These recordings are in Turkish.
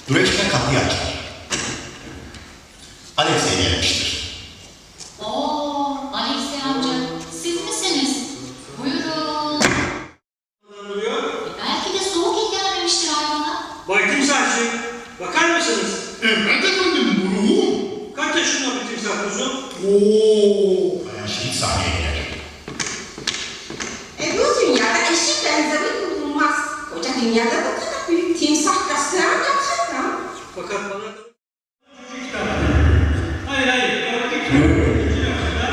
Dureçka kapıyı açar. Alexey gelmiştir. Alexey amca, siz misiniz? Buyurun. Belki de soğuk gelmemiştir hayvana. Bay Timsahçı, bakar mısınız? Evet efendim, buyurun. Kaç yaşında bir timsah kuzu? Bayan Şehit sahneye girer. Bu dünyada eşi benzeri bulunmaz. Koca dünyada bu kadar büyük timsah kastıran yaparım. Fakat bana da... Hayır, İki yaşında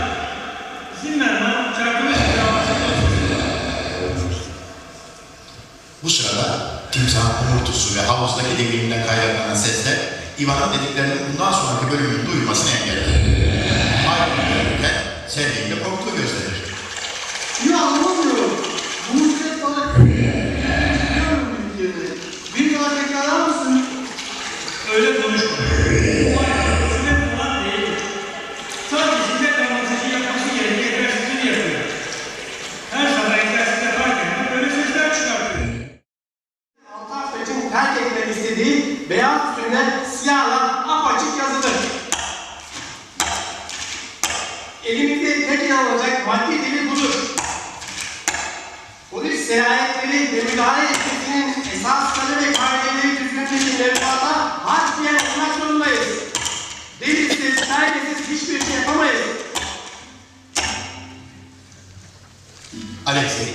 Zimmerman çarpılmış bir Bu sırada timsahın umurtusu ve havuzdaki devrinden kaynaklanan sesler Ivan'ın dediklerinin bundan sonraki bölümünün duyulmasını engeller. Hayvan görürken sevdiğinde korktuğu gözlenir. Ya anlamıyorum. Bu ses bana bilmiyorum bilgileri. Bir daha tekrarlar mısın? öyle konuşma. Bu hayvan süre falan değil. Sadece size dramatizmi yapması gereken egzersizini yapıyor. Her sabah egzersiz yaparken böyle sesler çıkartıyor. Altar Saç'ın terk etmek istediği beyaz üstünde siyahla apaçık yazıdır. Elimizde tek yer alacak maddi dili budur. Polis seyahitleri ve müdahale etkisinin esasları ve kaideleri düzgün mevzuata harfiyen olmak zorundayız. Delilsiz, belgesiz hiçbir şey yapamayız. Alexey,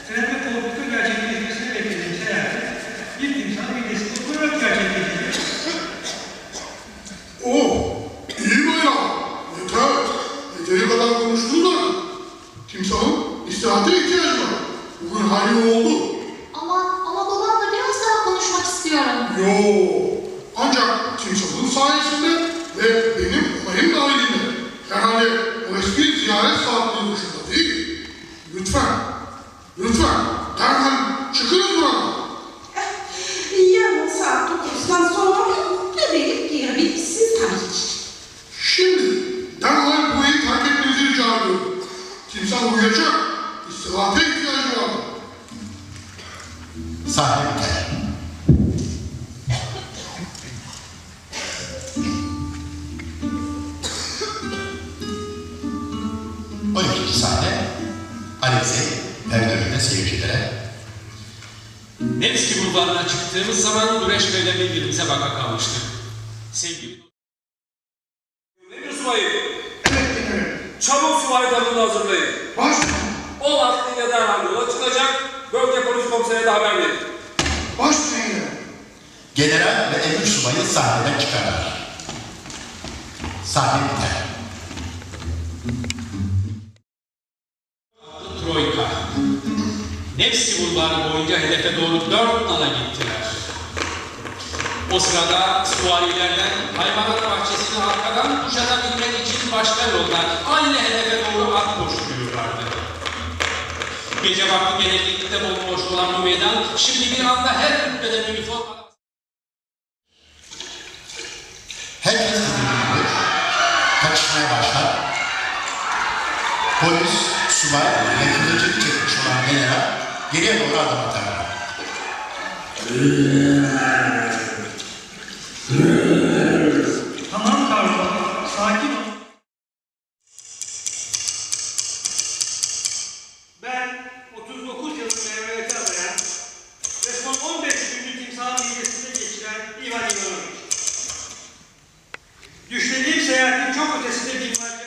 Trende koltukta gerçekleşmesini beklediğim seyahatin bir timsah midesinde kurarak gerçekleşecek. İyi bayram. Yeter. Yeteri kadar konuştun da. Timsahın istirahate ihtiyacı var. Bugün hali oldu. Ama babamla biraz daha konuşmak istiyorum. Ancak timsahın sayesinde ve benim onayım dahilinde. Herhalde o eski ziyaret saatleri dışında değil. Lütfen, derhal çıkınız buradan. Yarın saat 9'dan sonra mutlu verip geri bitsin tabii ki. Şimdi derhal bu evi terk etmenizi rica ediyorum. Timsah uyuyacak. İstirahate ihtiyacı var. sahne biter. O ikinci sahne Alexey perde önünde seyircilere Nevski bulvarına çıktığımız zaman Dureçka ile birbirimize baka kalmıştık. Sevgili Emir subayı. Çabuk subayı tabunu hazırlayın. Baş. 10 atlıyla derhal yola çıkacak. Bölge polis komiserine de haber verin. Baş üstüne. general ve emir subayı sahneden çıkarlar. Sahne biter. Troika. Nevski bulvarı boyunca hedefe doğru 4 nala gittiler. O sırada süvarilerden hayvanat bahçesini arkadan kuşatabilmek için başka yoldan aynı hedefe doğru at koşturuyorlardı. Gece vakti genellikle bomboş olan bu meydan şimdi bir anda her rütbeden üniforma... Herkes tedirgin olur. Kaçışmaya başlar. Polis, subay ve kılıcını çekmiş olan general geriye doğru adım atarlar. Tamam Karlo, sakin ol. Ben 39 yıllık meyveleti adayan ve son 15 günlük timsahın midesinde geçiren Ivan Ivanoviç. Düşlediğim seyahatin çok ötesinde bir